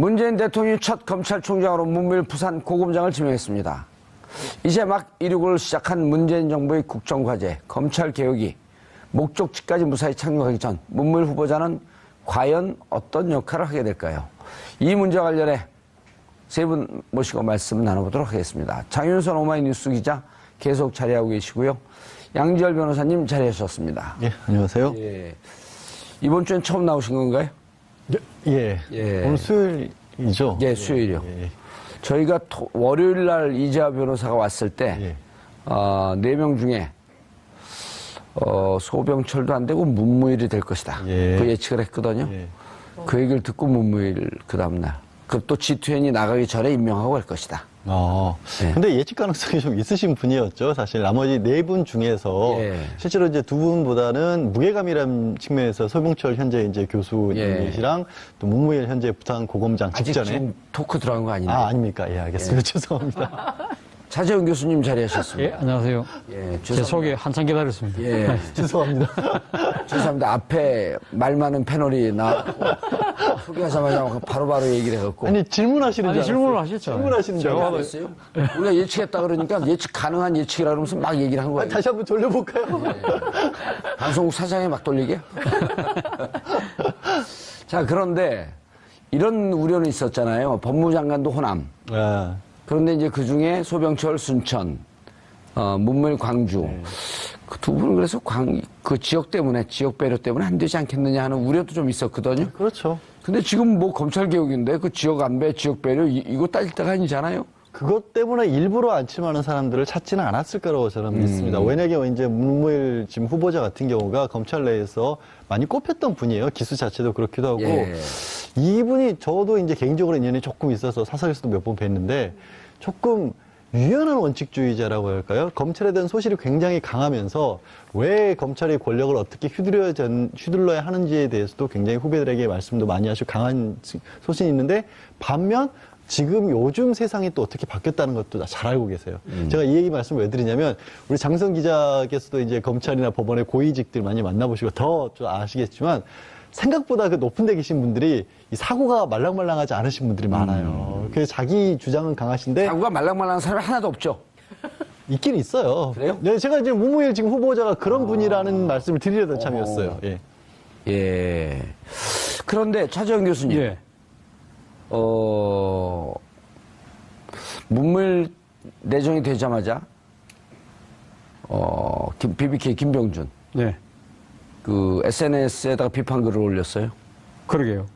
문재인 대통령이 첫 검찰총장으로 문무일 부산 고검장을 지명했습니다. 이제 막 이륙을 시작한 문재인 정부의 국정과제, 검찰개혁이 목적지까지 무사히 착륙하기 전 문무일 후보자는 과연 어떤 역할을 하게 될까요? 이 문제와 관련해 세 분 모시고 말씀 나눠보도록 하겠습니다. 장윤선 오마이뉴스 기자 계속 자리하고 계시고요. 양지열 변호사님 자리하셨습니다. 예, 안녕하세요. 예. 이번 주엔 처음 나오신 건가요? 예. 오늘 수요일이죠? 예, 수요일이요. 예. 저희가 월요일 날 이재화 변호사가 왔을 때, 4명 중에, 소병철도 안 되고 문무일이 될 것이다. 예. 그 예측을 했거든요. 예. 그 얘기를 듣고 문무일 그 다음날. 그 또 G20이 나가기 전에 임명하고 할 것이다. 예. 근데 예측 가능성이 좀 있으신 분이었죠. 사실 나머지 4분 중에서 예. 실제로 이제 2분보다는 무게감이라는 측면에서 서병철 현재 이제 교수님이시랑 또 문무일 현재 부산 고검장 아직 직전에 지금 토크 들어간 거 아니나요? 아닙니까? 예, 알겠습니다. 죄송합니다. 차재훈 교수님 자리하셨습니다. 예, 안녕하세요. 예, 제 소개 한참 기다렸습니다. 예. 죄송합니다. 죄송합니다. 앞에 말 많은 패널이 나왔고, 소개하자마자 바로바로 얘기를 해갖고. 아니, 질문하시는 줄 알았어요. 질문을 하셨죠. 질문하시는 줄 제가 알았어요. 알았어요? 우리가 예측했다 그러니까 예측 가능한 예측이라 그러면서 막 얘기를 한 거예요. 다시 한번 돌려볼까요? 방송국 사장에 막 돌리게? 자, 그런데 이런 우려는 있었잖아요. 법무장관도 호남. 아, 그런데 이제 그 중에 소병철 순천, 문무일 광주. 그 두 분은 그래서 그 지역 때문에, 지역 배려 때문에 안 되지 않겠느냐 하는 우려도 좀 있었거든요. 그렇죠. 근데 지금 뭐 검찰개혁인데 그 지역 안배, 지역 배려 이거 따질 때가 아니잖아요. 그것 때문에 일부러 안침하는 사람들을 찾지는 않았을 거라고 저는 믿습니다. 왜냐하면 이제 문무일 지금 후보자 같은 경우가 검찰 내에서 많이 꼽혔던 분이에요. 기수 자체도 그렇기도 하고. 예. 이분이 저도 이제 개인적으로 인연이 조금 있어서 사석에서도 몇 번 뵀는데 조금 유연한 원칙주의자라고 할까요? 검찰에 대한 소실이 굉장히 강하면서 왜 검찰의 권력을 어떻게 휘둘러야 하는지에 대해서도 굉장히 후배들에게 말씀도 많이 하시고 강한 소신이 있는데 반면 지금 요즘 세상이 또 어떻게 바뀌었다는 것도 잘 알고 계세요. 제가 이 얘기 말씀을 왜 드리냐면 우리 장성 기자께서도 이제 검찰이나 법원의 고위직들 많이 만나보시고 더 좀 아시겠지만 생각보다 그 높은 데 계신 분들이 이 사고가 말랑말랑하지 않으신 분들이 많아요. 그래서 자기 주장은 강하신데 사고가 말랑말랑한 사람이 하나도 없죠. 있긴 있어요. 그래요? 네, 제가 이제 문무일 지금 후보자가 그런 분이라는 말씀을 드리려던 참이었어요. 예. 예. 그런데 차재현 교수님. 예. 문무일 내정이 되자마자 BBK 김병준 네. 그 SNS에다가 비판글을 올렸어요. 그러게요.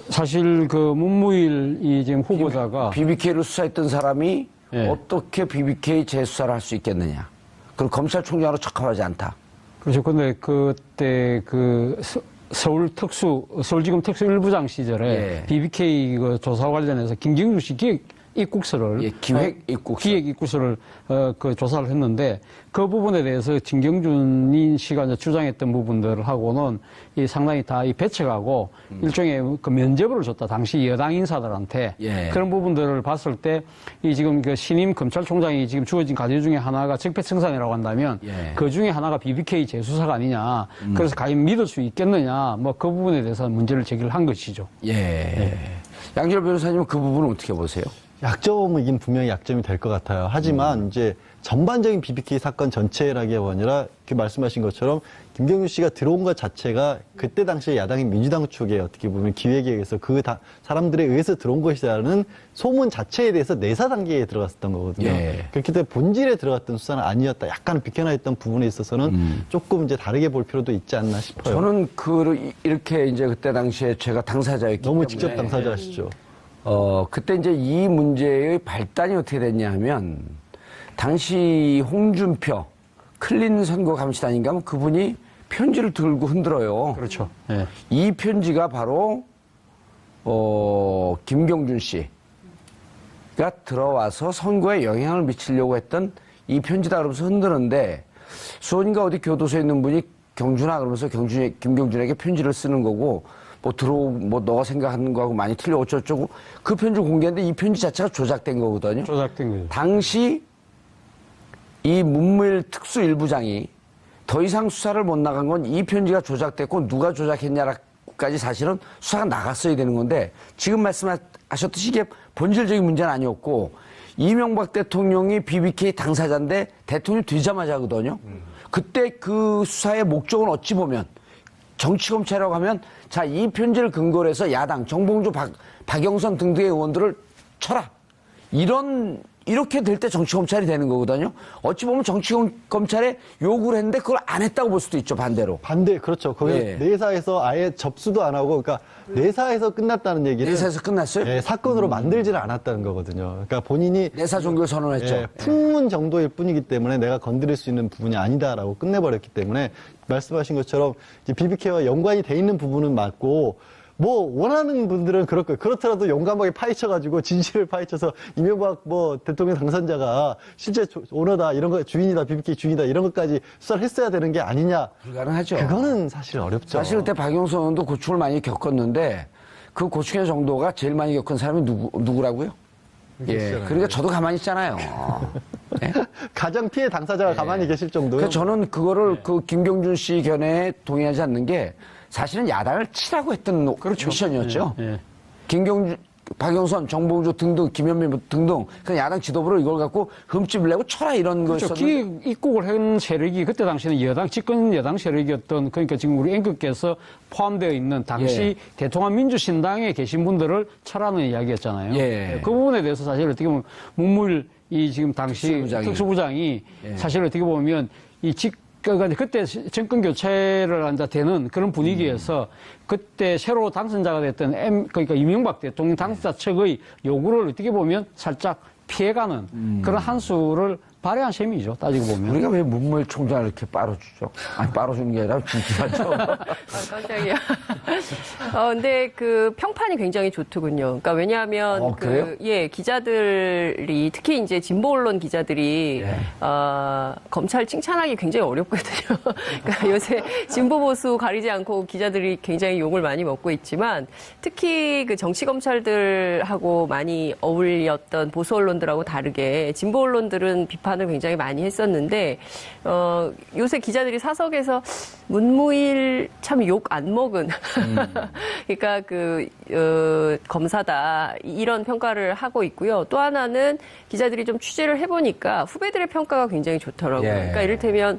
사실 그 문무일 이 지금 후보자가 BBK를 수사했던 사람이 예. 어떻게 BBK 재수사를 할 수 있겠느냐. 그리고 검찰총장으로 적합하지 않다. 그렇죠. 근데 그때 그 서울지검 특수 1부장 시절에 예. BBK 그 조사 관련해서 김경주 씨 입국서를 기획 입국서. 기획 입국서를 그 조사를 했는데 그 부분에 대해서 김경준 씨가 이제 주장했던 부분들하고는 이 상당히 다 이 배척하고 일종의 그 면죄부를 줬다. 당시 여당 인사들한테 예. 그런 부분들을 봤을 때 이 지금 그 신임 검찰총장이 지금 주어진 과제 중에 하나가 적폐청산이라고 한다면 예. 그 중에 하나가 BBK 재수사가 아니냐. 그래서 과연 믿을 수 있겠느냐. 뭐 그 부분에 대해서 문제를 제기를 한 것이죠. 예. 양지열 변호사님은 그 부분은 어떻게 보세요? 약점이긴 분명히 약점이 될 것 같아요. 하지만 이제 전반적인 BBK 사건 전체라기가 아니라 이렇게 말씀하신 것처럼 김경준 씨가 들어온 것 자체가 그때 당시에 야당인 민주당 쪽에 어떻게 보면 기획에 의해서 사람들에 의해서 들어온 것이라는 소문 자체에 대해서 내사 단계에 들어갔었던 거거든요. 예. 그렇기 때문에 본질에 들어갔던 수사는 아니었다. 약간 비켜나 있던 부분에 있어서는 조금 이제 다르게 볼 필요도 있지 않나 싶어요. 저는 이렇게 이제 그때 당시에 제가 당사자였기 때문에 너무 직접 당사자시죠. 그때 이제 이 문제의 발단이 어떻게 됐냐 하면, 당시 홍준표 클린 선거 감시단인가 하면 그분이 편지를 들고 흔들어요. 그렇죠. 예. 이 편지가 바로, 김경준 씨가 들어와서 선거에 영향을 미치려고 했던 이 편지다 그러면서 흔드는데, 수원인가 어디 교도소에 있는 분이 경준아 그러면서 김경준에게 편지를 쓰는 거고, 너가 생각하는 거하고 많이 틀려 어쩌고 그 편지를 공개했는데 이 편지 자체가 조작된 거거든요. 조작된 거죠. 당시 이 문무일 특수 1부장이 더 이상 수사를 못 나간 건 이 편지가 조작됐고 누가 조작했냐라고 까지 사실은 수사가 나갔어야 되는 건데 지금 말씀하셨듯이 이게 본질적인 문제는 아니었고 이명박 대통령이 BBK 당사자인데 대통령이 되자마자거든요. 그때 그 수사의 목적은 어찌 보면 정치검찰이라고 하면 자, 이 편지를 근거로 해서 야당 정봉주 박영선 등등의 의원들을 쳐라. 이렇게 될 때 정치검찰이 되는 거거든요. 어찌 보면 정치검찰에 요구를 했는데 그걸 안 했다고 볼 수도 있죠, 반대로. 그렇죠. 거기 예. 내사에서 아예 접수도 안 하고, 그러니까 내사에서 끝났다는 얘기는. 내사에서 끝났어요? 예, 사건으로 만들지를 않았다는 거거든요. 그러니까 본인이. 내사 종결 선언했죠. 예, 풍문 정도일 뿐이기 때문에 내가 건드릴 수 있는 부분이 아니다라고 끝내버렸기 때문에 말씀하신 것처럼 이제 BBK와 연관이 돼 있는 부분은 맞고, 뭐 원하는 분들은 그럴 거예요. 그렇더라도 용감하게 파헤쳐가지고 진실을 파헤쳐서 이명박 뭐 대통령 당선자가 실제 오너다 이런 거 주인이다 BBK 주인이다 이런 것까지 수사를 했어야 되는 게 아니냐. 불가능하죠. 그거는 사실 어렵죠. 사실 그때 박영선 의원도 고충을 많이 겪었는데 그 고충의 정도가 제일 많이 겪은 사람이 누구라고요? 예. 그러니까 저도 가만히 있잖아요. 예? 가장 피해 당사자가 가만히 계실 정도요. 그러니까 저는 그거를 그 김경준 씨 견해에 동의하지 않는 게 사실은 야당을 치라고 했던 미션이었죠. 김경준, 박영선, 정봉주 등등, 김현민 등등 그 야당 지도부를 이걸 갖고 흠집을 내고 쳐라 이런 그렇죠. 거였었는데 입국을 한 세력이 그때 당시에는 집권 여당 세력이었던 그러니까 지금 우리 앵커께서 포함되어 있는 당시 대통합민주신당에 계신 분들을 쳐라는 이야기였잖아요. 그 부분에 대해서 사실 어떻게 보면 문무일 이 지금 당시 특수부장이 사실 어떻게 보면 그때 정권 교체를 되는 그런 분위기에서 그때 새로 당선자가 됐던 그러니까 이명박 대통령 당선자 측의 요구를 어떻게 보면 살짝 피해가는 그런 한 수를 발휘한 셈이죠, 따지고 보면. 우리가 왜 문무일 총장을 이렇게 빨아주죠? 아니, 빨아주는 게 아니라 진지하죠. 깜짝이야. 근데 그 평판이 굉장히 좋더군요. 그러니까 왜냐하면 기자들이 특히 이제 진보 언론 기자들이 검찰 칭찬하기 굉장히 어렵거든요. 그러니까 요새 진보 보수 가리지 않고 기자들이 굉장히 욕을 많이 먹고 있지만 특히 그 정치 검찰들하고 많이 어울렸던 보수 언론들하고 다르게 진보 언론들은 비판을 굉장히 많이 했었는데 요새 기자들이 사석에서 문무일 참 욕 안 먹은 그러니까 검사다 이런 평가를 하고 있고요. 또 하나는 기자들이 좀 취재를 해보니까 후배들의 평가가 굉장히 좋더라고요. 그러니까 이를테면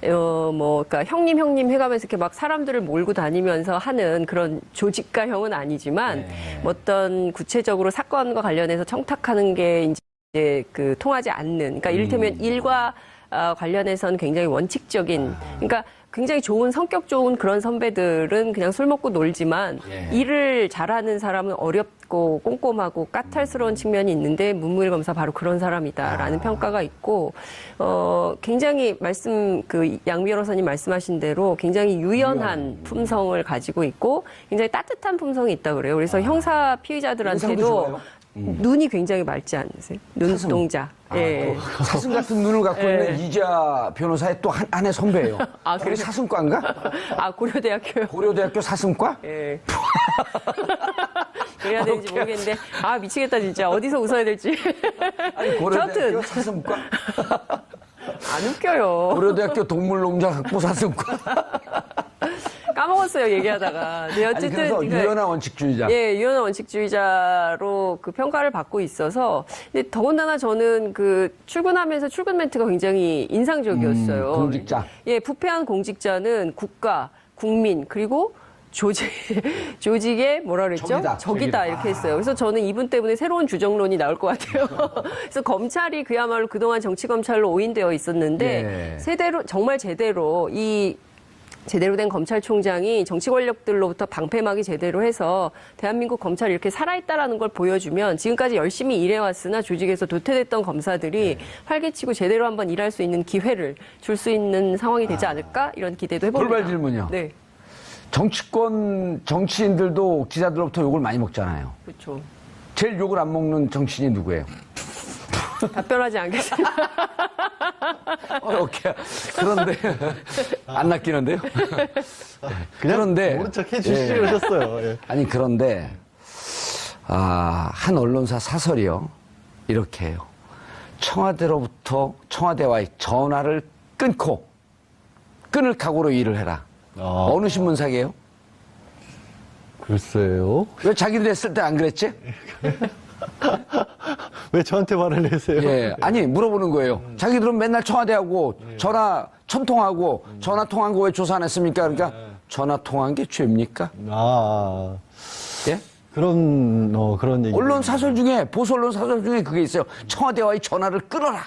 그러니까 형님 해가면서 이렇게 막 사람들을 몰고 다니면서 하는 그런 조직가형은 아니지만 어떤 구체적으로 사건과 관련해서 청탁하는 게 이제 통하지 않는, 그러니까 이를테면 일과 관련해서는 굉장히 원칙적인, 그러니까 굉장히 좋은 성격 좋은 그런 선배들은 그냥 술 먹고 놀지만 일을 잘하는 사람은 어렵고 꼼꼼하고 까탈스러운 측면이 있는데 문무일 검사 바로 그런 사람이다라는 평가가 있고 굉장히 양 변호사님 말씀하신 대로 굉장히 유연한 품성을 가지고 있고 굉장히 따뜻한 품성이 있다 그래요. 그래서 형사 피의자들한테도 눈이 굉장히 맑지 않으세요? 눈동자. 사슴 같은 눈을 갖고 있는 이자 변호사의 또 한 해 선배예요. 그래 사슴과인가? 고려대학교요. 고려대학교 사슴과? 예. 그래야 되는지 모르겠는데 미치겠다 진짜. 어디서 웃어야 될지. 아니, 고려대학교 사슴과? 안 웃겨요. 고려대학교 동물농장 학부 사슴과? 까먹었어요, 얘기하다가. 네, 어쨌든. 그래서 유연한 원칙주의자. 유연한 원칙주의자로 그 평가를 받고 있어서. 근데 더군다나 저는 출근하면서 출근 멘트가 굉장히 인상적이었어요. 공직자. 부패한 공직자는 국가, 국민, 그리고 조직의 뭐라 그랬죠? 적이다 이렇게 했어요. 그래서 저는 이분 때문에 새로운 주정론이 나올 것 같아요. 그래서 검찰이 그야말로 그동안 정치검찰로 오인되어 있었는데 정말 제대로 제대로 된 검찰총장이 정치 권력들로부터 방패막이 제대로 해서 대한민국 검찰이 이렇게 살아있다라는 걸 보여주면 지금까지 열심히 일해왔으나 조직에서 도태됐던 검사들이 활개치고 제대로 한번 일할 수 있는 기회를 줄 수 있는 상황이 되지 않을까? 이런 기대도 해봅니다. 돌발 질문이요. 네. 정치인들도 기자들로부터 욕을 많이 먹잖아요. 그렇죠. 제일 욕을 안 먹는 정치인이 누구예요? 답변하지 않겠습니다. 오케이. 그런데 안 낚이는데요? 그런데 모른 척 해주시려고 하셨어요. 아니 그런데 한 언론사 사설이요 이렇게 해요. 청와대와의 전화를 끊을 각오로 일을 해라. 어느 신문사게요? 글쎄요. 왜 자기들 했을 때 안 그랬지? 왜 저한테 말을 내세요? 예. 아니, 물어보는 거예요. 자기들은 맨날 청와대하고 전화 천통하고 전화 통한 거 왜 조사 안 했습니까? 그러니까 전화 통한 게 죄입니까? 아, 예? 그런 얘기. 언론 사설 중에, 보수 언론 사설 중에 그게 있어요. 청와대와의 전화를 끊어라.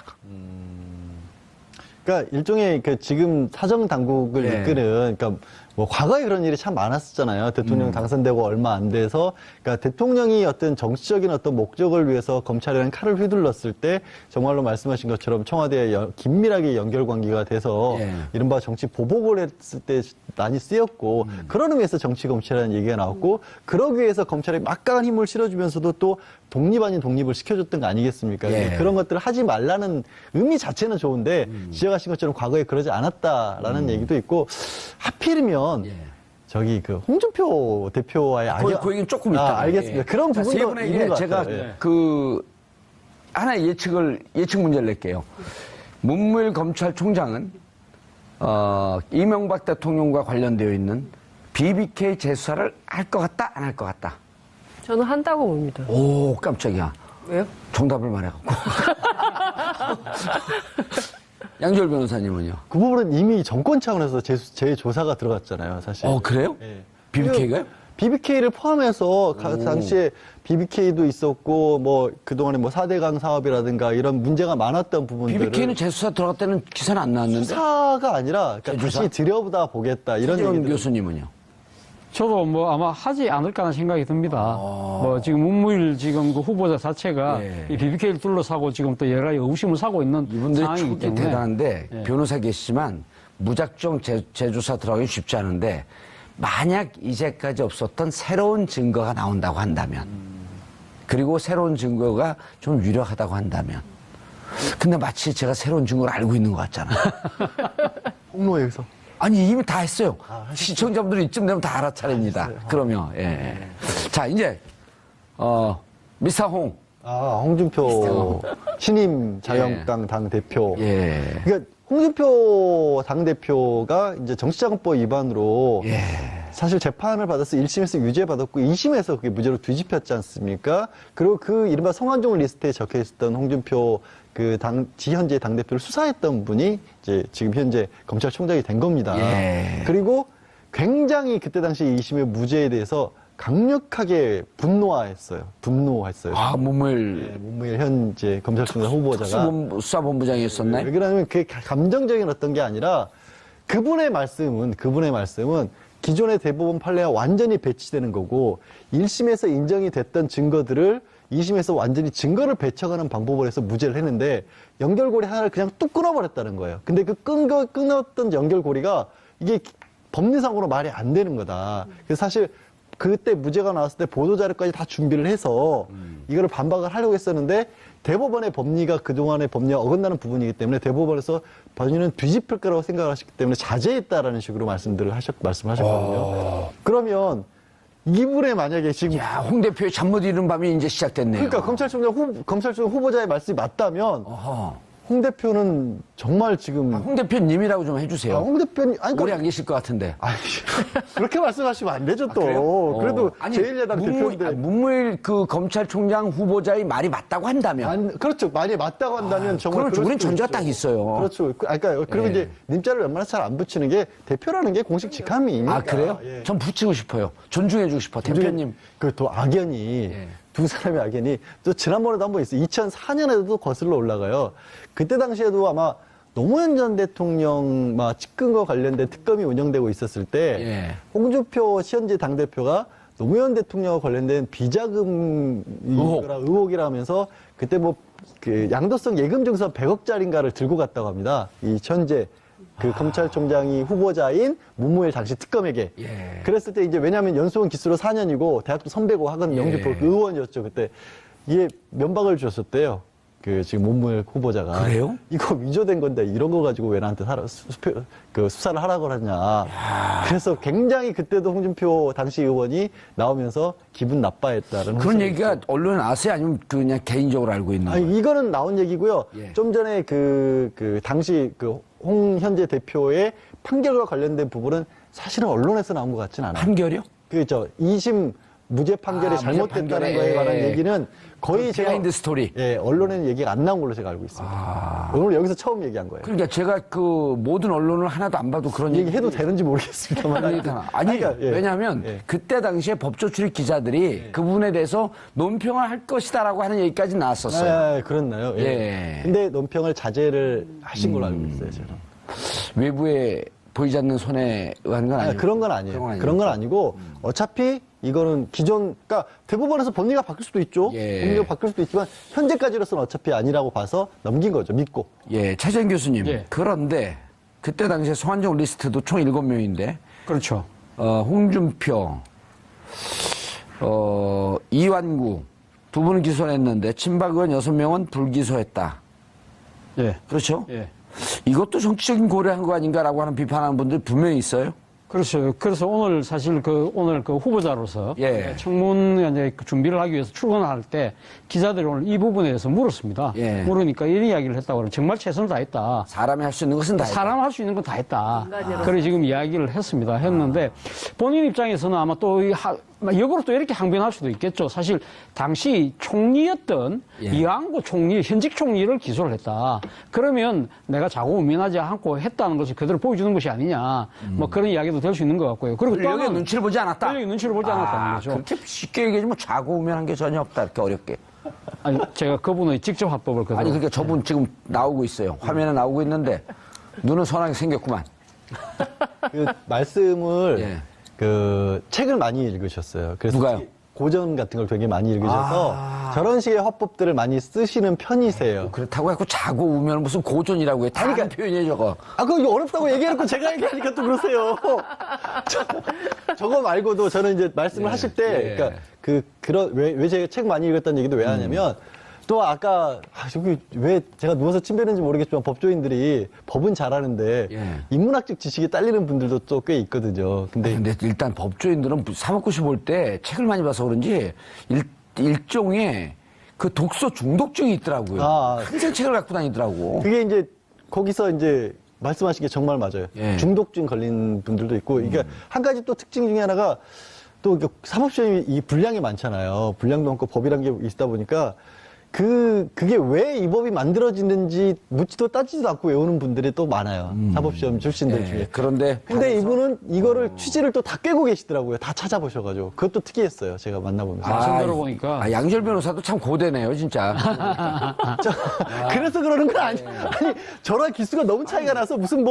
그러니까 일종의 그 지금 사정 당국을 예. 이끄는, 그러니까 뭐 과거에 그런 일이 참 많았었잖아요. 대통령 당선되고 얼마 안 돼서, 그러니까 대통령이 어떤 정치적인 어떤 목적을 위해서 검찰이라는 칼을 휘둘렀을 때 정말로 말씀하신 것처럼 청와대에 긴밀하게 연결 관계가 돼서 예. 이른바 정치 보복을 했을 때 많이 쓰였고 그런 의미에서 정치 검찰이라는 얘기가 나왔고 그러기 위해서 검찰에 막강한 힘을 실어주면서도 또 독립 아닌 독립을 시켜줬던 거 아니겠습니까? 예. 그런 것들을 하지 말라는 의미 자체는 좋은데 지적하신 것처럼 과거에 그러지 않았다라는 얘기도 있고 하필이면 저기 그 홍준표 대표와의 그 얘기는 조금 있다. 알겠습니다. 그런 부분도 세 분에게 있는 것 제가 같아요. 예. 그 하나의 예측 문제를 낼게요. 문무일 검찰총장은 이명박 대통령과 관련되어 있는 BBK 재수사를 할 것 같다, 안 할 것 같다. 저는 한다고 봅니다. 오, 깜짝이야. 왜요? 정답을 말해갖고. 양지열 변호사님은요? 그 부분은 이미 정권 차원에서 재조사가 들어갔잖아요, 사실. 그래요? 예. BBK가요? BBK를 포함해서 당시에 BBK도 있었고 뭐 그동안에 뭐 4대강 사업이라든가 이런 문제가 많았던 부분들을 BBK는 재수사 들어갈 때는 기사는 안 나왔는데. 수사가 아니라 그러니까 재조사? 다시 들여보다 보겠다 이런 이런 얘기들. 교수님은요? 저도 뭐 아마 하지 않을까 하는 생각이 듭니다. 뭐 지금 문무일 지금 그 후보자 자체가 예. 이 BBK를 둘러싸고 지금 또 여러 가지 의구심을 사고 있는 이분들이 상황이기 축이 때문에 대단한데 예. 변호사 계시지만 무작정 재조사 들어가기 쉽지 않은데 만약 이제까지 없었던 새로운 증거가 나온다고 한다면 그리고 새로운 증거가 좀 유력하다고 한다면 근데 마치 제가 새로운 증거를 알고 있는 것 같잖아요. 홍로에서 아니 이미 다 했어요. 시청자분들이 이쯤 되면 다 알아차립니다. 그러면 예. 자 이제 미스터 홍. 홍준표 신임 자유한국당 당 대표. 예. 그러니까 홍준표 당 대표가 이제 정치자금법 위반으로 예. 사실 재판을 받아서 1심에서 유죄 받았고 2심에서 그게 무죄로 뒤집혔지 않습니까? 그리고 그 이른바 성완종 리스트에 적혀 있었던 홍준표 그 현재 당대표를 수사했던 분이 이제 지금 현재 검찰총장이 된 겁니다. 예. 그리고 굉장히 그때 당시 2심의 무죄에 대해서 강력하게 분노했어요. 문무일 문무일 현재 검찰총장 후보자가. 수사본부장이었었나요? 왜 그러냐면 그게 감정적인 어떤 게 아니라 그분의 말씀은 기존의 대법원 판례와 완전히 배치되는 거고 1심에서 인정이 됐던 증거들을 2심에서 완전히 증거를 배척하는 방법을 해서 무죄를 했는데 연결고리 하나를 그냥 뚝 끊어버렸다는 거예요. 근데 그 끊었던 연결고리가 이게 법리상으로 말이 안 되는 거다. 그래서 사실 그때 무죄가 나왔을 때 보도자료까지 다 준비를 해서 이거를 반박을 하려고 했었는데 대법원의 법리가 그동안의 법리와 어긋나는 부분이기 때문에 대법원에서 본인은 뒤집힐 거라고 생각을 하셨기 때문에 자제했다라는 식으로 말씀하셨거든요. 그러면 이분의 만약에 지금 야, 홍 대표의 잠 못 이룬 밤이 이제 시작됐네요. 그러니까 검찰총장 후보자의 말씀이 맞다면 어허. 홍 대표는 정말 지금 홍 대표님이라고 좀 해주세요. 홍 대표님 오래 안 계실 것 같은데. 아니, 그렇게 말씀하시면 안 되죠 또. 그래요? 그래도 아니, 제1야당 대표인데. 문무일 그 검찰총장 후보자의 말이 맞다고 한다면. 그렇죠. 만약에 맞다고 한다면 정말. 그러면 우리는 수도 전제가 있죠. 딱 있어요. 그렇죠. 그리고 예. 이제 님자를 웬만해서 잘 안 붙이는 게 대표라는 게 공식 직함이니까. 아, 그래요? 예. 전 붙이고 싶어요. 존중해주고 싶어. 대표님. 그또 악연이 예. 두 사람의 악연이 또 지난번에도 한 번 있어요. 2004년에도 거슬러 올라가요. 그때 당시에도 아마 노무현 전 대통령 측근과 관련된 특검이 운영되고 있었을 때 예. 홍준표 현재 당대표가 노무현 대통령과 관련된 비자금 의혹이라면서 그때 그 양도성 예금 증서 100억짜리인가를 들고 갔다고 합니다. 이 현재 그 검찰총장이 후보자인 문무일 당시 특검에게. 예. 그랬을 때 이제 왜냐하면 연수원 기수로 4년이고 대학도 선배고 학은 영주표 의원이었죠. 그때 이게 면박을 주셨었대요. 그 지금 문무일 후보자가. 그래요? 이거 위조된 건데 이런 거 가지고 왜 나한테 수사를 하라고 하냐. 그래서 굉장히 그때도 홍준표 당시 의원이 나오면서 기분 나빠했다는 그런 얘기가 언론에 나왔어요? 아니면 그냥 개인적으로 알고 있는 거예요? 아니, 이거는 나온 얘기고요. 예. 좀 전에 그 당시 홍 현재 대표의 판결과 관련된 부분은 사실은 언론에서 나온 것 같진 않아요. 판결이요? 그저 2심 무죄 판결이 무죄 잘못됐다는 판결에, 거에 관한 예. 얘기는 거의 제가 비하인드 스토리. 예, 언론에는 얘기가 안 나온 걸로 제가 알고 있습니다. 오늘 여기서 처음 얘기한 거예요. 그러니까 제가 그 모든 언론을 하나도 안 봐도 그런 얘기 얘기해도 되는지 모르겠습니다만. 아니, 그러니까, 예. 왜냐하면 예. 그때 당시에 법조 출입 기자들이 그 부분에 대해서 논평을 할 것이다라고 하는 얘기까지 나왔었어요. 예, 그렇나요? 예. 예. 근데 논평을 자제를 하신 걸로 알고 있어요, 저는. 외부에 보이지 않는 손에 의한 건 아니에요. 그런 건 아니에요. 그런 건 아니고 어차피 이거는 그러니까 대법원에서 법리가 바뀔 수도 있죠. 예. 법리가 바뀔 수도 있지만 현재까지로서는 어차피 아니라고 봐서 넘긴 거죠. 믿고. 예, 차재현 교수님. 예. 그런데 그때 당시에 송환정 리스트도 총 7명인데 그렇죠. 홍준표, 이완구 두 분은 기소했는데 친박 의원 6명은 불기소했다. 예. 그렇죠? 예. 이것도 정치적인 고려한 거 아닌가라고 하는 비판하는 분들이 분명히 있어요. 그렇죠. 그래서 오늘 사실 오늘 그 후보자로서 예. 청문 이제 그 준비를 하기 위해서 출근할 때 기자들이 오늘 이 부분에 대해서 물었습니다. 예. 물으니까 이런 이야기를 했다고 그러면 정말 최선을 다했다. 사람이 할 수 있는 것은 다 했다. 사람 할 수 있는 건 다 했다. 인간으로서. 그래 지금 이야기를 했습니다. 했는데 본인 입장에서는 아마 또 역으로 또 이렇게 항변할 수도 있겠죠. 사실 당시 총리였던 예. 이완구 총리, 현직 총리를 기소를 했다. 그러면 내가 자고 우면하지 않고 했다는 것을 그대로 보여주는 것이 아니냐. 뭐 그런 이야기도 될 수 있는 것 같고요. 그리고 또 권력의 하나는 눈치를 보지 않았다. 권력의 눈치를 보지 않았다는 거죠. 그렇게 쉽게 얘기하지 뭐 자고 우면한 게 전혀 없다. 이렇게 어렵게. 아니, 제가 그분의 직접 화법을 그대로. 아니 그러니까 저분 지금 나오고 있어요. 화면에 나오고 있는데 눈은 선하게 생겼구만. 그 말씀을 예. 그 책을 많이 읽으셨어요. 그래서 누가요? 특히 고전 같은 걸 되게 많이 읽으셔서 저런 식의 화법들을 많이 쓰시는 편이세요. 그렇다고 해서 자고 우면 무슨 고전이라고 해. 다른 표현이에요 저거. 그거 어렵다고 얘기해놓고 제가 얘기하니까 또 그러세요. 저거 말고도 저는 이제 말씀을 하실 때, 그러니까, 왜 제가 책 많이 읽었다는 얘기도 왜 하냐면, 또 아까, 저기 왜 제가 누워서 침 베는지 모르겠지만 법조인들이 법은 잘하는데, 예. 인문학적 지식이 딸리는 분들도 또 꽤 있거든요. 근데 근데 일단 법조인들은 사법고시 볼 때 책을 많이 봐서 그런지 일종의 그 독서 중독증이 있더라고요. 항상 책을 갖고 다니더라고. 그게 이제 거기서 이제 말씀하신 게 정말 맞아요. 예. 중독증 걸린 분들도 있고, 이게 한 가지 또 특징 중에 하나가 또 사법시험이 이 분량이 많잖아요. 분량도 많고 법이란 게 있다 보니까 그게 왜 이 법이 만들어지는지 묻지도 따지지도 않고 외우는 분들이 또 많아요. 사법시험 출신들 예, 중에. 그런데 근데 이분은 이거를 취지를 또 다 꿰고 계시더라고요. 다 찾아보셔가지고. 그것도 특이했어요. 제가 만나보면서. 말씀 들어보니까. 양절 변호사도 참 고대네요, 진짜. 그래서 그러는 건 아니, 아니, 저랑 기수가 너무 차이가 나서 무슨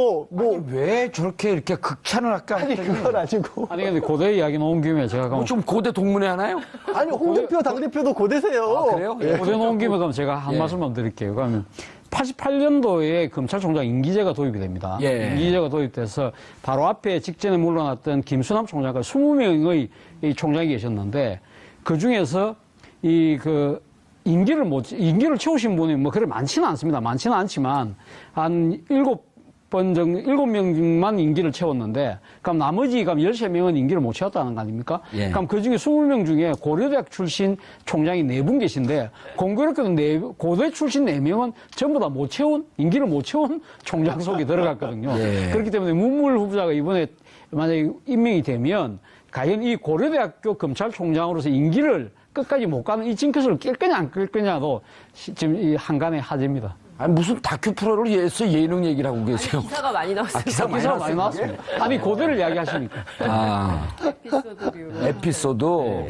왜 저렇게 이렇게 극찬을 할까? 아니, 그건 아니고. 아니, 근데 고대 이야기 나온 김에 제가 뭐 좀 고대 동문회 하나요? 아니, 홍준표 당대표도 고대세요. 그래요? 고대 나온 김에 그럼 제가 한 말씀만 드릴게요. 그러면 88년도에 검찰총장 임기제가 도입이 됩니다. 예. 임기제가 도입돼서 바로 앞에 직전에 물러났던 김수남 총장과 20명의 이 총장이 계셨는데 그 중에서 임기를 채우신 분이 뭐 그래 많지는 않습니다. 많지는 않지만 한 7명만 임기를 채웠는데, 그럼 나머지, 13명은 임기를 못 채웠다는 거 아닙니까? 예. 그럼 그 중에 20명 중에 고려대학 출신 총장이 4분 계신데, 공교롭게도 고대 출신 4명은 전부 다 임기를 못 채운 총장 속에 들어갔거든요. 예. 그렇기 때문에 문물 후보자가 이번에 만약에 임명이 되면, 과연 이 고려대학교 검찰총장으로서 임기를 끝까지 못 가는 이 징크스를 낄 거냐 안 낄 거냐도 지금 이 한간의 화제입니다. 아니, 무슨 다큐 프로를 해서 예능 얘기를 하고 계세요. 기사가 많이 나왔어요. 기사 많이 기사가 많이 나왔습니다. 아니, 고대를 이야기하시니까. 에피소드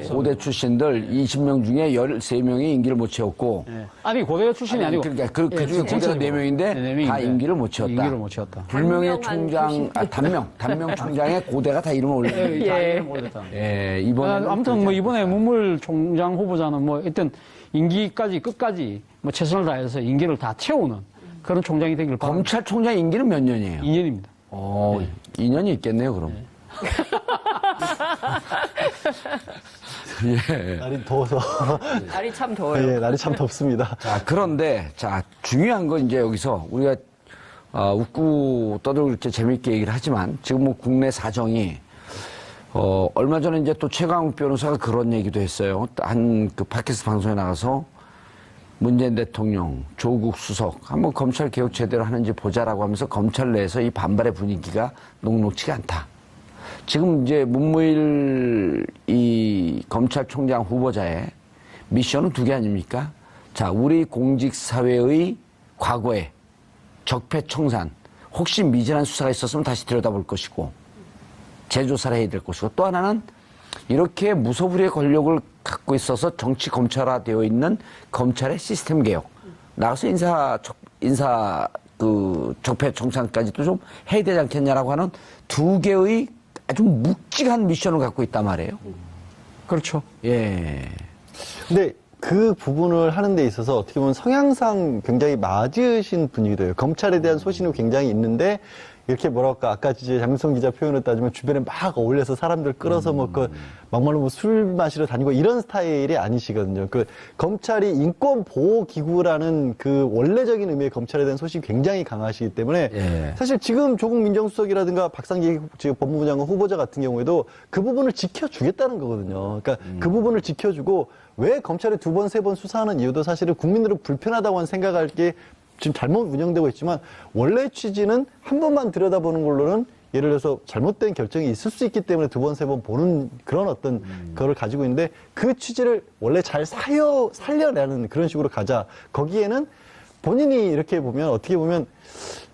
고대 출신들 20명 중에 13명이 임기를 못 채웠고. 아니, 고대가 출신이 아니고. 그러니까 그 중에 고대가 전체적으로. 4명인데 네, 네 다 명인데. 임기를 못 채웠다. 임기를 못 채웠다. 불명예 총장, 단명 총장의 고대가 다 이름을 올렸다. 예. 예, 이번에. 아무튼 뭐 이번에 문물 총장 후보자는 뭐 일단 임기까지 끝까지 뭐 최선을 다해서 임기를 다 채우는 그런 총장이 되길 바랍니다. 검찰총장 임기는 몇 년이에요? 2년입니다. 2년이 있겠네요, 그럼. 예. 날이 더워서. 날이 참 더워요. 예, 날이 참 덥습니다. 자, 그런데, 중요한 건 이제 여기서 우리가, 웃고 떠들고 이렇게 재밌게 얘기를 하지만 지금 뭐 국내 사정이, 얼마 전에 이제 또 최강욱 변호사가 그런 얘기도 했어요. 한 그 팟캐스트 방송에 나가서 문재인 대통령, 조국 수석, 한번 검찰 개혁 제대로 하는지 보자라고 하면서 검찰 내에서 이 반발의 분위기가 녹록지가 않다. 지금 이제 문무일 이 검찰총장 후보자의 미션은 두 개 아닙니까? 자, 우리 공직사회의 과거에 적폐청산, 혹시 미진한 수사가 있었으면 다시 들여다볼 것이고, 재조사를 해야 될 것이고, 또 하나는 이렇게 무소불위의 권력을 갖고 있어서 정치 검찰화되어 있는 검찰의 시스템 개혁, 나가서 인사 그 적폐청산까지도 좀 해야 되지 않겠냐라고 하는 두 개의 아주 묵직한 미션을 갖고 있단 말이에요. 그렇죠. 예. 근데 그 부분을 하는 데 있어서 어떻게 보면 성향상 굉장히 맞으신 분이기도 해요. 검찰에 대한 소신은 굉장히 있는데 이렇게 뭐랄까 아까 이제 장윤성 기자 표현을 따지면 주변에 막 어울려서 사람들 끌어서 막말로 뭐 술 마시러 다니고 이런 스타일이 아니시거든요. 그 검찰이 인권 보호 기구라는 그 원래적인 의미의 검찰에 대한 소신이 굉장히 강하시기 때문에 예. 사실 지금 조국 민정수석이라든가 박상기 지금 법무부 장관 후보자 같은 경우에도 그 부분을 지켜주겠다는 거거든요. 그러니까 그 부분을 지켜주고 왜 검찰이 두 번, 세 번 수사하는 이유도 사실은 국민들은 불편하다고 생각할 게 지금 잘못 운영되고 있지만 원래 취지는 한 번만 들여다보는 걸로는 예를 들어서 잘못된 결정이 있을 수 있기 때문에 두 번, 세 번 보는 그런 어떤 거를 가지고 있는데 그 취지를 원래 잘 살려내는 그런 식으로 가자. 거기에는 본인이 이렇게 보면 어떻게 보면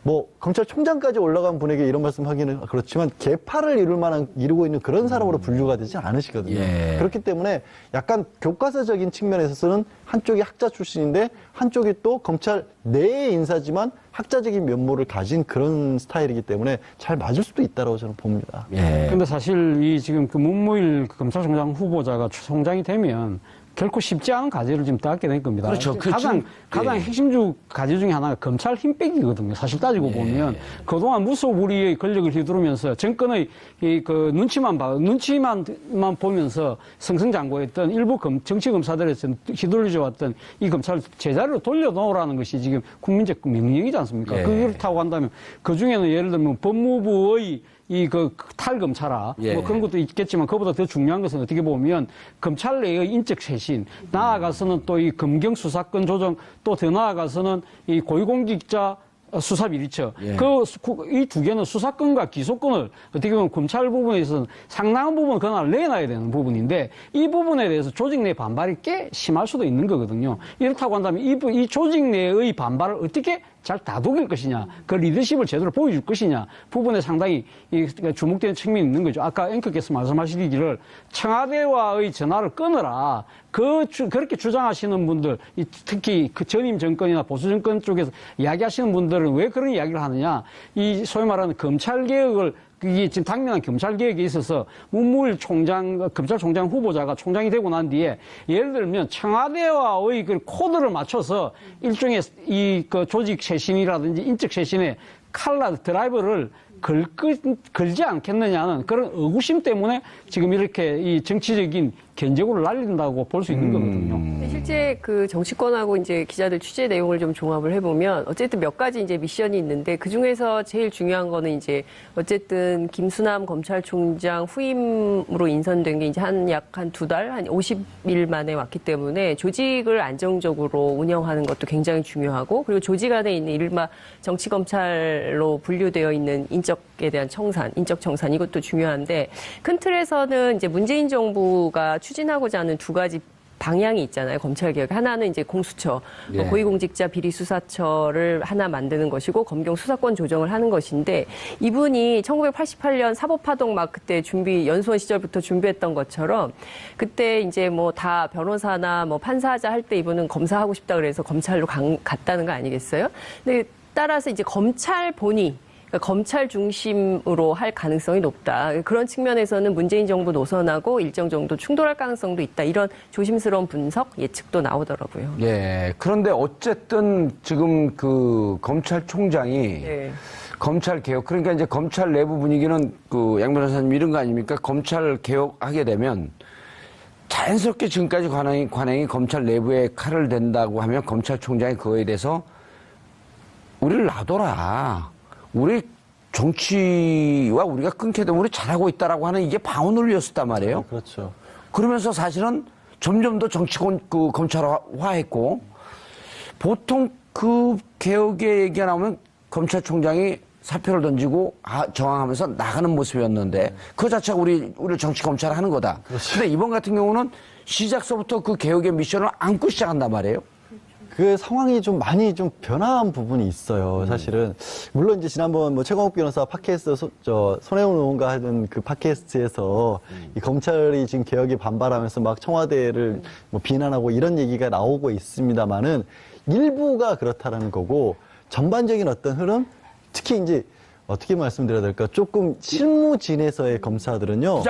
뭐 검찰총장까지 올라간 분에게 이런 말씀하기는 그렇지만 계파를 이루고 있는 그런 사람으로 분류가 되지 않으시거든요. 예. 그렇기 때문에 약간 교과서적인 측면에서는 한쪽이 학자 출신인데 한쪽이 또 검찰 내의 인사지만 학자적인 면모를 가진 그런 스타일이기 때문에 잘 맞을 수도 있다고 저는 봅니다. 예. 근데 사실 이 지금 그 문무일 검찰총장 후보자가 총장이 되면 결코 쉽지 않은 과제를 지금 따게 될 겁니다. 그렇죠. 가장 예. 핵심 과제 중에 하나가 검찰 힘 빼기거든요. 사실 따지고 보면 그동안 무소불위의 권력을 휘두르면서 정권의 그 눈치만 보면서 승승장구했던 일부 정치 검사들에서 휘둘려 왔던 이 검찰 제자리로 돌려놓으라는 것이 지금 국민적 명령이지 않습니까? 예. 그렇다고 한다면 그 중에는 예를 들면 법무부의 그 탈검찰화, 예. 뭐 그런 것도 있겠지만 그보다 더 중요한 것은 어떻게 보면 검찰 내의 인적 쇄신, 나아가서는 또 이 검경 수사권 조정, 또 더 나아가서는 이 고위공직자 수사 비리처. 예. 이 두 개는 수사권과 기소권을 어떻게 보면 검찰 부분에서는 상당한 부분을 그날 내놔야 되는 부분인데 이 부분에 대해서 조직 내 반발이 꽤 심할 수도 있는 거거든요. 이렇다고 한다면 이 조직 내의 반발을 어떻게 잘 다독일 것이냐, 그 리더십을 제대로 보여줄 것이냐 부분에 상당히 주목되는 측면이 있는 거죠. 아까 앵커께서 말씀하시기를 청와대와의 전화를 끊어라. 그렇게 주장하시는 분들, 특히 그 전임 정권이나 보수 정권 쪽에서 이야기하시는 분들은 왜 그런 이야기를 하느냐? 이 소위 말하는 검찰 개혁을 이게 지금 당면한 검찰 개혁에 있어서 문무일 검찰총장 후보자가 총장이 되고 난 뒤에 예를 들면 청와대와의 그 코드를 맞춰서 일종의 그 조직 쇄신이라든지 인적 쇄신의 드라이버를 걸지 않겠느냐는 그런 의구심 때문에 지금 이렇게 이 정치적인 견제구를 날린다고 볼 수 있는 거거든요. 실제 그 정치권하고 이제 기자들 취재 내용을 좀 종합을 해보면 어쨌든 몇 가지 이제 미션이 있는데 그 중에서 제일 중요한 거는 이제 어쨌든 김수남 검찰총장 후임으로 인선된 게 이제 약 한 두 달, 한 50일 만에 왔기 때문에 조직을 안정적으로 운영하는 것도 굉장히 중요하고 그리고 조직 안에 있는 이른바 정치검찰로 분류되어 있는 인적에 대한 청산, 인적 청산 이것도 중요한데 큰 틀에서는 이제 문재인 정부가 추진하고자 하는 두 가지 방향이 있잖아요. 검찰개혁. 하나는 이제 공수처, 예. 고위공직자 비리수사처를 하나 만드는 것이고 검경 수사권 조정을 하는 것인데 이분이 1988년 사법파동 막 그때 연수원 시절부터 준비했던 것처럼 그때 이제 뭐 다 변호사나 뭐 판사하자 할 때 이분은 검사하고 싶다 그래서 검찰로 갔다는 거 아니겠어요? 근데 따라서 이제 검찰 본위 그러니까 검찰 중심으로 할 가능성이 높다. 그런 측면에서는 문재인 정부 노선하고 일정 정도 충돌할 가능성도 있다. 이런 조심스러운 분석, 예측도 나오더라고요. 예. 그런데 어쨌든 지금 그 검찰총장이 네. 검찰 개혁, 그러니까 이제 검찰 내부 분위기는 그 양 변호사님 이런 거 아닙니까? 검찰 개혁하게 되면 자연스럽게 지금까지 관행이 검찰 내부에 칼을 댄다고 하면 검찰총장이 그거에 대해서 우리를 놔둬라. 우리 정치와 우리가 끊게 되면 우리 잘하고 있다라고 하는 이게 방언을이었단 말이에요. 그렇죠. 그러면서 사실은 점점 더 정치권 검찰화했고 보통 그 개혁의 얘기가 나오면 검찰총장이 사표를 던지고 저항하면서 나가는 모습이었는데 그 자체가 우리 정치 검찰 하는 거다. 그런데 이번 같은 경우는 시작서부터 그 개혁의 미션을 안고 시작한단 말이에요. 그 상황이 좀 많이 좀 변화한 부분이 있어요, 사실은. 물론 이제 지난번 뭐 최광욱 변호사 팟캐스트, 손혜원 의원과 하던 그 팟캐스트에서 이 검찰이 지금 개혁에 반발하면서 막 청와대를 뭐 비난하고 이런 얘기가 나오고 있습니다만은 일부가 그렇다라는 거고 전반적인 어떤 흐름, 특히 이제 어떻게 말씀드려야 될까? 조금 실무진에서의 검사들은요.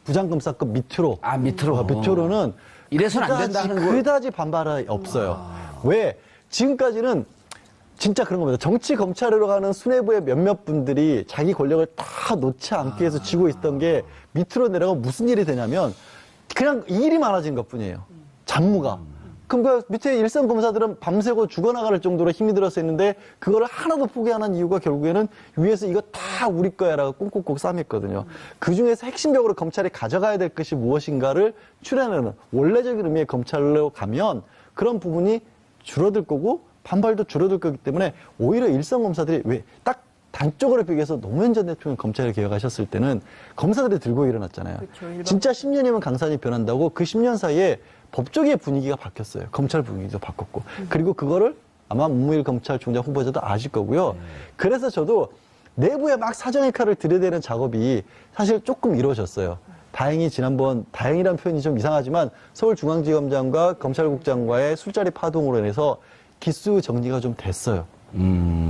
부장검사급 밑으로. 밑으로는 이래서는 안 된다는 거. 그다지 반발이 없어요. 왜? 지금까지는 진짜 그런 겁니다. 정치 검찰으로 가는 수뇌부의 몇몇 분들이 자기 권력을 다 놓지 않기 위해서 쥐고 있던 게 밑으로 내려가면 무슨 일이 되냐면 그냥 일이 많아진 것 뿐이에요. 잡무가. 그럼 그 밑에 일선 검사들은 밤새고 죽어나갈 정도로 힘이 들어서 했는데 그거를 하나도 포기하는 이유가 결국에는 위에서 이거 다 우리 거야라고 꽁꽁꽁 싸맸거든요. 그 중에서 핵심적으로 검찰이 가져가야 될 것이 무엇인가를 추려내는 원래적인 의미의 검찰로 가면 그런 부분이 줄어들 거고 반발도 줄어들 거기 때문에 오히려 일선 검사들이 왜 딱 단쪽으로 비교해서 노무현 전 대통령 검찰을 개혁하셨을 때는 검사들이 들고 일어났잖아요. 그렇죠, 진짜 10년이면 강산이 변한다고 그 10년 사이에 법조계의 분위기가 바뀌었어요. 검찰 분위기도 바뀌었고. 그리고 그거를 아마 문무일 검찰총장 후보자도 아실 거고요. 그래서 저도 내부에 막 사정의 칼을 들여대는 작업이 사실 조금 이루어졌어요. 다행히 지난번, 다행이라는 표현이 좀 이상하지만 서울중앙지검장과 검찰국장과의 술자리 파동으로 인해서 기수 정리가 좀 됐어요.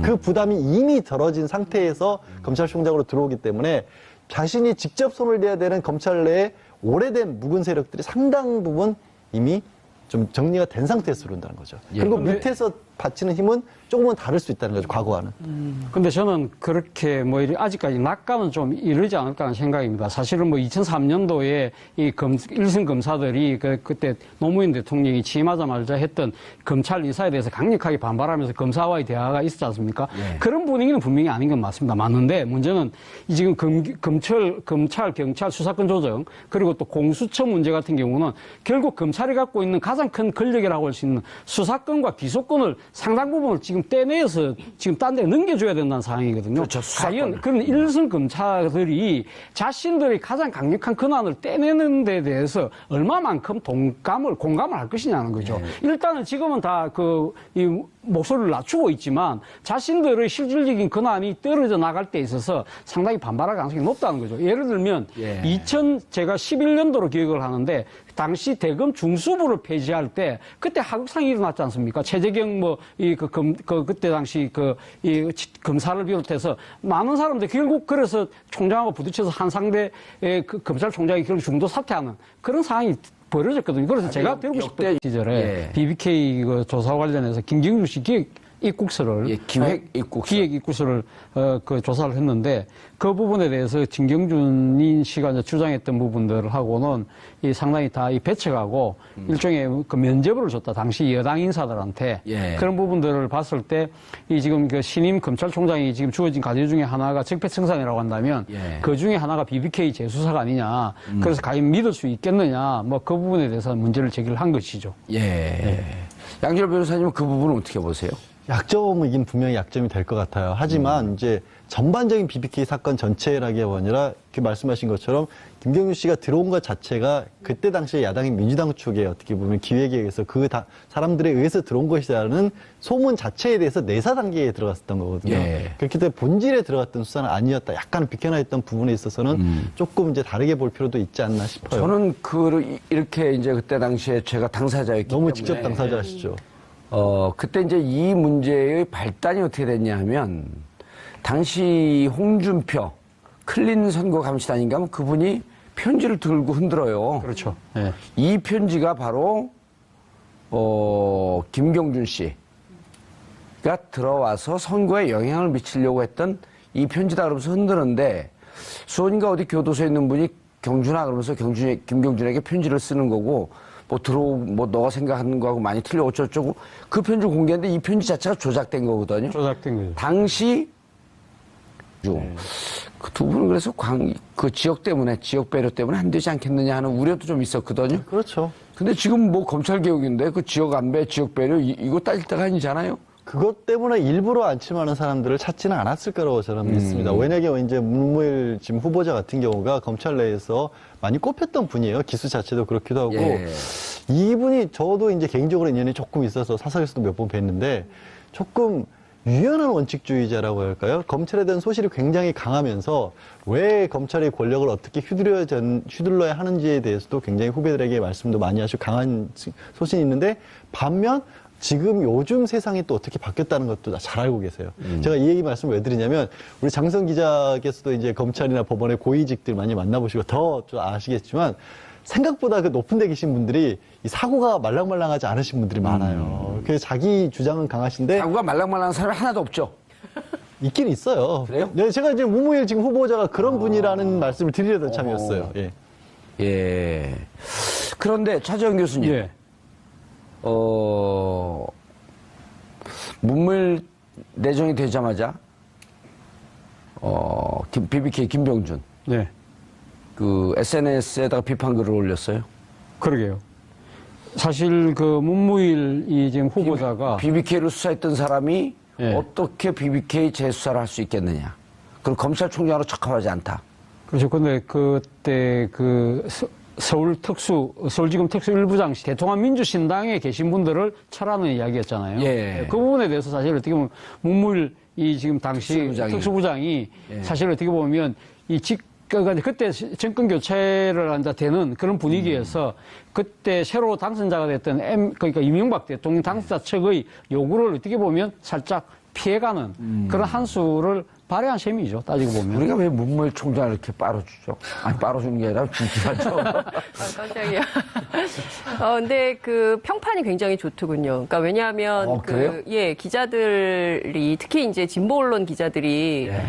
그 부담이 이미 덜어진 상태에서 검찰총장으로 들어오기 때문에 자신이 직접 손을 대야 되는 검찰 내에 오래된 묵은 세력들이 상당 부분 이미 좀 정리가 된 상태에서 들어온다는 거죠. 그리고 밑에서 바치는 힘은 조금은 다를 수 있다는 거죠, 과거와는. 근데 저는 그렇게 뭐 아직까지 낙관은 좀 이르지 않을까 하는 생각입니다. 사실은 뭐 2003년도에 이 일선 검사들이 그때 노무현 대통령이 취임하자마자 했던 검찰 인사에 대해서 강력하게 반발하면서 검사와의 대화가 있었지 않습니까? 그런 분위기는 분명히 아닌 건 맞습니다. 맞는데 문제는 이 지금 검찰, 경찰 수사권 조정 그리고 또 공수처 문제 같은 경우는 결국 검찰이 갖고 있는 가장 큰 권력이라고 할 수 있는 수사권과 기소권을 상당 부분을 지금 떼내서 지금 딴 데 넘겨줘야 된다는 상황이거든요. 그렇죠. 과연 그런 일선 검사들이 자신들의 가장 강력한 권한을 떼내는 데 대해서 얼마만큼 공감을 할 것이냐는 거죠. 일단은 지금은 다 이 목소리를 낮추고 있지만 자신들의 실질적인 권한이 떨어져 나갈 때 있어서 상당히 반발할 가능성이 높다는 거죠. 예를 들면 제가 11년도로 기억을 하는데 당시 대검 중수부를 폐지할 때 그때 하극상이 일어났지 않습니까? 최재경 그때 당시 이 검사를 비롯해서 많은 사람들 결국 그래서 총장하고 부딪혀서 한 상대의 검찰총장이 결국 중도 사퇴하는 그런 상황이 벌어졌거든요. 그래서 제가 배우고 싶던 시절에 BBK 조사 관련해서 김경준 씨 기획 입국서를 기획 입국서를 조사를 했는데 그 부분에 대해서 진경준 씨가 이제 주장했던 부분들하고는 상당히 다 배척하고 일종의 면죄부를 줬다. 당시 여당 인사들한테 그런 부분들을 봤을 때 이 지금 신임 검찰총장이 지금 주어진 과제 중에 하나가 적폐청산이라고 한다면 그 중에 하나가 BBK 재수사가 아니냐. 그래서 과연 믿을 수 있겠느냐. 뭐 그 부분에 대해서 문제를 제기를 한 것이죠. 양지열 변호사님은 그 부분은 어떻게 보세요? 약점이긴 분명히 약점이 될 것 같아요. 하지만 이제 전반적인 BBK 사건 전체라기가 아니라 그 말씀하신 것처럼 김경준 씨가 들어온 것 자체가 그때 당시에 야당인 민주당 측에 어떻게 보면 기획에 의해서 사람들에 의해서 들어온 것이라는 소문 자체에 대해서 내사 단계에 들어갔었던 거거든요. 그렇기 때문에 본질에 들어갔던 수사는 아니었다. 약간 비켜나 있던 부분에 있어서는 조금 이제 다르게 볼 필요도 있지 않나 싶어요. 저는 이렇게 이제 그때 당시에 제가 당사자였기 너무 때문에 직접 당사자시죠. 그때 이제 이 문제의 발단이 어떻게 됐냐 하면, 당시 홍준표 클린 선거감시단인가 하면 그분이 편지를 들고 흔들어요. 그렇죠. 이 편지가 바로, 김경준 씨가 들어와서 선거에 영향을 미치려고 했던 이 편지다 그러면서 흔드는데, 수원인가 어디 교도소에 있는 분이 경준아 그러면서 김경준에게 편지를 쓰는 거고, 너가 생각하는 거하고 많이 틀려 어쩌고저쩌고 그 편지를 공개했는데 이 편지 자체가 조작된 거거든요. 조작된 거죠. 당시 그 두 분은 그래서 그 지역 배려 때문에 안 되지 않겠느냐 하는 우려도 좀 있었거든요. 그렇죠. 근데 지금 뭐 검찰 개혁인데 그 지역 안배, 지역 배려 이거 따질 때가 아니잖아요. 그것 때문에 일부러 안침하는 사람들을 찾지는 않았을 거라고 저는 믿습니다. 왜냐하면 이제 문무일 지금 후보자 같은 경우가 검찰 내에서 많이 꼽혔던 분이에요. 기수 자체도 그렇기도 하고. 예. 이분이 저도 이제 개인적으로 인연이 조금 있어서 사석에서도 몇 번 뵀는데 조금 유연한 원칙주의자라고 할까요? 소실에 대한 소실이 굉장히 강하면서 왜 검찰이 권력을 어떻게 휘둘러야 하는지에 대해서도 굉장히 후배들에게 말씀도 많이 하시고 강한 소신이 있는데 반면 지금 요즘 세상이 또 어떻게 바뀌었다는 것도 잘 알고 계세요. 제가 이 얘기 말씀을 왜 드리냐면 우리 장성 기자께서도 이제 검찰이나 법원의 고위직들 많이 만나보시고 더 좀 아시겠지만 생각보다 그 높은 데 계신 분들이 이 사고가 말랑말랑하지 않으신 분들이 많아요. 그래서 자기 주장은 강하신데 사고가 말랑말랑한 사람이 하나도 없죠. 있긴 있어요. 그래요? 네, 제가 이제 문무일 지금 후보자가 그런 분이라는 말씀을 드리려던 참이었어요. 예. 예. 그런데 차재현 교수님, 예. 문무일 내정이 되자마자 BBK 김병준 네. 그 SNS에다가 비판글을 올렸어요. 그러게요. 사실 그 문무일 이 지금 후보자가 BBK를 수사했던 사람이 예. 어떻게 BBK 재수사를 할 수 있겠느냐. 그리고 검찰총장으로 적합하지 않다. 그렇죠. 근데 그때 그 서울지검 특수 일부장시 대통합 민주신당에 계신 분들을 철하는 이야기였잖아요. 예. 그 부분에 대해서 사실 어떻게 보면 문무일 이 지금 당시 특수부장이 예. 사실 어떻게 보면 그러니까 그때 정권 교체를 한다 되는 그런 분위기에서 그때 새로 당선자가 됐던 그러니까 이명박 대통령 당선자 측의 요구를 어떻게 보면 살짝 피해가는 그런 한 수를 발휘한 셈이죠. 따지고 보면. 우리가 왜 문무일 총장을 이렇게 빨아주죠? 아니, 빨아주는 게 아니라 진지하죠. 깜짝이야. 근데 그 평판이 굉장히 좋더군요. 그러니까 왜냐하면 그래요? 기자들이 특히 이제 진보 언론 기자들이 예.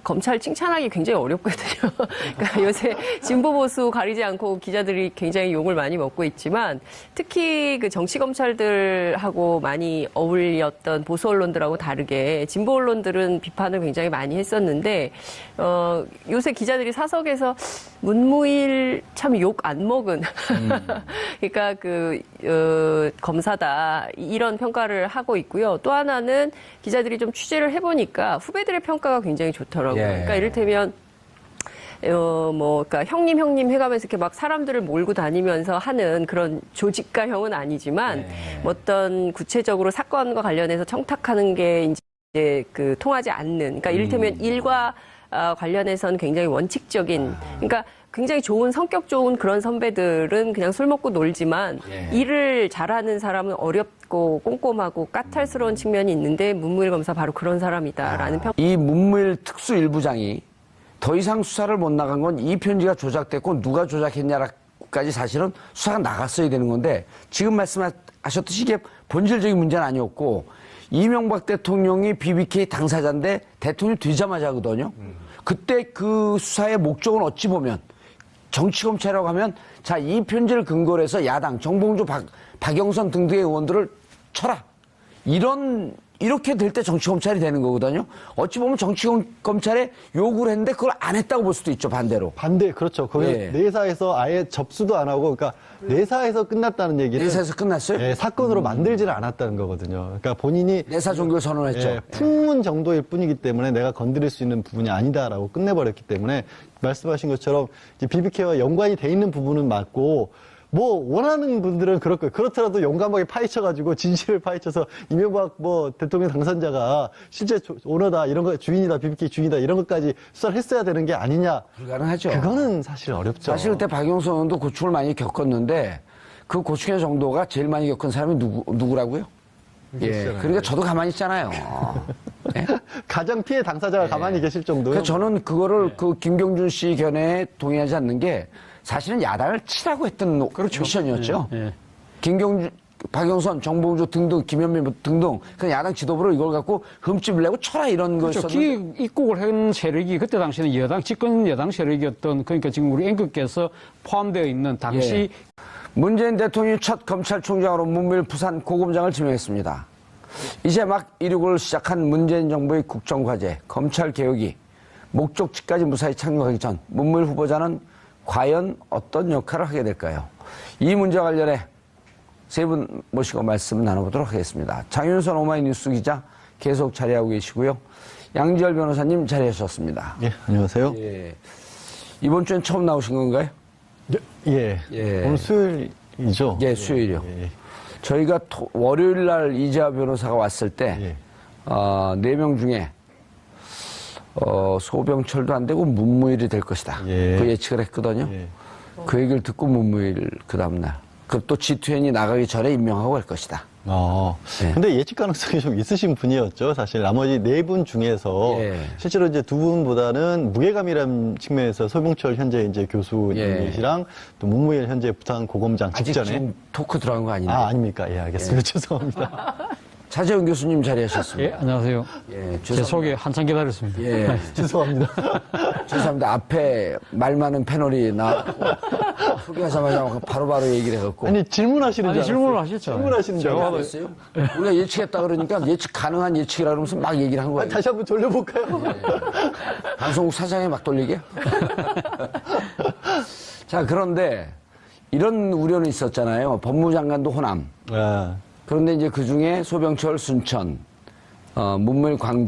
검찰 칭찬하기 굉장히 어렵거든요. 그러니까 요새 진보 보수 가리지 않고 기자들이 굉장히 욕을 많이 먹고 있지만 특히 그 정치 검찰들하고 많이 어울렸던 보수 언론들하고 다르게 진보 언론들은 비판을 굉장히 많이 했었는데 요새 기자들이 사석에서 문무일 참 욕 안 먹은 그러니까 검사다 이런 평가를 하고 있고요. 또 하나는 기자들이 좀 취재를 해보니까 후배들의 평가가 굉장히 좋더라고요. 예. 그러니까 이를테면 그러니까 형님 해가면서 이렇게 막 사람들을 몰고 다니면서 하는 그런 조직가형은 아니지만 어떤 구체적으로 사건과 관련해서 청탁하는 게 이제 통하지 않는, 그러니까 이를테면 일과 관련해서는 굉장히 원칙적인, 그러니까 굉장히 좋은 성격 좋은 그런 선배들은 그냥 술 먹고 놀지만 일을 잘하는 사람은 어렵고 꼼꼼하고 까탈스러운 측면이 있는데 문무일 검사 바로 그런 사람이다라는 평. 이 문무일 특수일부장이 더 이상 수사를 못 나간 건 이 편지가 조작됐고 누가 조작했냐까지 사실은 수사가 나갔어야 되는 건데 지금 말씀하셨듯이 이게 본질적인 문제는 아니었고 이명박 대통령이 BBK 당사자인데 대통령이 되자마자거든요. 그때 그 수사의 목적은 어찌 보면 정치검찰이라고 하면 자, 이 편지를 근거로 해서 야당, 정봉주, 박영선 등등의 의원들을 쳐라. 이렇게 될 때 정치검찰이 되는 거거든요. 어찌 보면 정치검찰에 요구를 했는데 그걸 안 했다고 볼 수도 있죠, 반대로. 그렇죠. 거기 예. 내사에서 아예 접수도 안 하고, 그러니까 내사에서 끝났다는 얘기를. 내사에서 끝났어요? 예, 사건으로 만들지를 않았다는 거거든요. 그러니까 본인이. 내사 종교 선언했죠. 예, 풍문 정도일 뿐이기 때문에 내가 건드릴 수 있는 부분이 아니다라고 끝내버렸기 때문에 말씀하신 것처럼 이제 BBK와 연관이 돼 있는 부분은 맞고, 원하는 분들은 그럴 거예요. 그렇더라도 용감하게 파헤쳐가지고 진실을 파헤쳐서 이명박 대통령 당선자가 실제 오너다, 이런 거, 주인이다, BBK 주인이다, 이런 것까지 수사를 했어야 되는 게 아니냐. 불가능하죠. 그거는 사실 어렵죠. 사실 그때 박영선 의원도 고충을 많이 겪었는데 그 고충의 정도가 제일 많이 겪은 사람이 누구라고요? 예. 그러니까 저도 가만히 있잖아요. 예? 가장 피해 당사자가 가만히 계실 정도요. 그래서 저는 그거를 그 김경준 씨 견해에 동의하지 않는 게 사실은 야당을 치라고 했던 미션이었죠. 김경준, 박영선, 정봉주 등등, 김현민 등등 그 야당 지도부를 이걸 갖고 흠집을 내고 쳐라 이런 그렇죠. 거였었는데 입국을 한 세력이 그때 당시에는 집권 여당 세력이었던, 그러니까 지금 우리 앵커께서 포함되어 있는 당시 문재인 대통령이 첫 검찰총장으로 문무일 부산 고검장을 지명했습니다. 이제 막 이륙을 시작한 문재인 정부의 국정과제, 검찰개혁이 목적지까지 무사히 착륙하기 전 문무일 후보자는 과연 어떤 역할을 하게 될까요? 이 문제와 관련해 세 분 모시고 말씀 나눠보도록 하겠습니다. 장윤선 오마이뉴스 기자 계속 자리하고 계시고요. 양지열 변호사님 자리하셨습니다. 예, 안녕하세요. 예. 이번 주엔 처음 나오신 건가요? 예. 예. 오늘 수요일이죠? 예, 수요일이요. 예. 저희가 월요일 날 이재화 변호사가 왔을 때, 예. 4명 중에, 소병철도 안 되고 문무일이 될 것이다. 예. 그 예측을 했거든요. 예. 그 얘기를 듣고 문무일 그 다음날. 그또 G20이 나가기 전에 임명하고 갈 것이다. 예. 근데 예측 가능성이 좀 있으신 분이었죠. 사실 나머지 네 분 중에서 예. 실제로 이제 두 분보다는 무게감이라는 측면에서 소병철 현재 이제 교수님이시랑 또 문무일 현재 부산고검장 아직 직전에 지금 토크 들어간 거 아닌데. 아닙니까? 예, 알겠습니다. 죄송합니다. 차재훈 교수님 자리하셨습니다. 예, 안녕하세요. 예, 제 소개 한참 기다렸습니다. 예, 죄송합니다. 죄송합니다. 앞에 말 많은 패널이 나왔고, 소개하자마자 바로바로 얘기를 해갖고. 아니 질문하시는 줄 아니, 질문을 알았어요. 하셨죠. 질문하시는 줄 제가 알았어요. 알았어요? 우리가 예측했다 그러니까 예측 가능한 예측이라 그러면서 막 얘기를 한 거예요. 다시 한번 돌려볼까요? 방송국 사장에 막 돌리게? 자, 그런데 이런 우려는 있었잖아요. 법무장관도 호남. 아, 그런데 이제 그 중에 소병철, 순천, 문무일, 광주